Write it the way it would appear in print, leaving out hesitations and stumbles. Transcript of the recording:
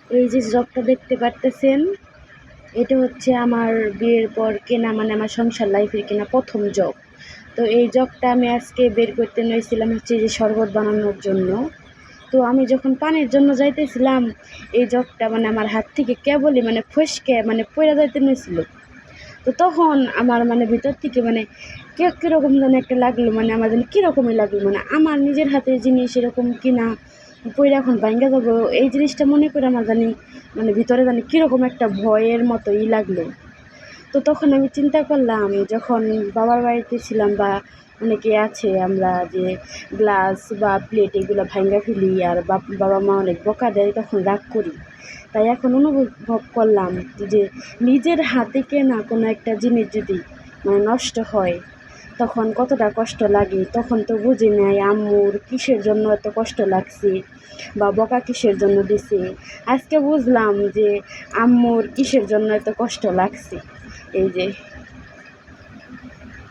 এই যে জগটা দেখতে পারতেছেন, এটা হচ্ছে আমার বিয়ের পর কেনা, মানে আমার সংসার লাইফের কেনা প্রথম জগ। তো এই জগটা আমি আজকে বের করতে নিয়েছিলাম হচ্ছে যে শরবত বানানোর জন্য। তো আমি যখন পানির জন্য যাইতেছিলাম, এই জগটা মানে আমার হাত থেকে কেবলই মানে ফসকে মানে পড়ে যাইতে নিয়েছিল। তো তখন আমার মানে ভিতর থেকে মানে কীরকম যেন একটা লাগলো, মানে আমার যেন কীরকমই লাগলো, মানে আমার নিজের হাতের জিনিস এরকম কিনা পইরা এখন ভাইঙ্গা যাবো, এই জিনিসটা মনে করে আমার জানি মানে ভিতরে জানি কীরকম একটা ভয়ের মতোই লাগলো। তো তখন আমি চিন্তা করলাম, যখন বাবার বাড়িতে ছিলাম বা অনেকে আছে আমরা যে গ্লাস বা প্লেট এগুলো ভাইঙ্গা ফেলি আর বাবা মা অনেক বকা দেয়, তখন রাগ করি। তাই এখন অনুভব করলাম যে নিজের হাতে কেনা কোনো একটা জিনিস যদি মানে নষ্ট হয়, তখন কতটা কষ্ট লাগে। তখন তো বুঝি নাই আম্মুর কিসের জন্য এত কষ্ট লাগছে বা বকা কিসের জন্য দিছে। আজকে বুঝলাম যে আম্মুর কিসের জন্য এত কষ্ট লাগছে। এই যে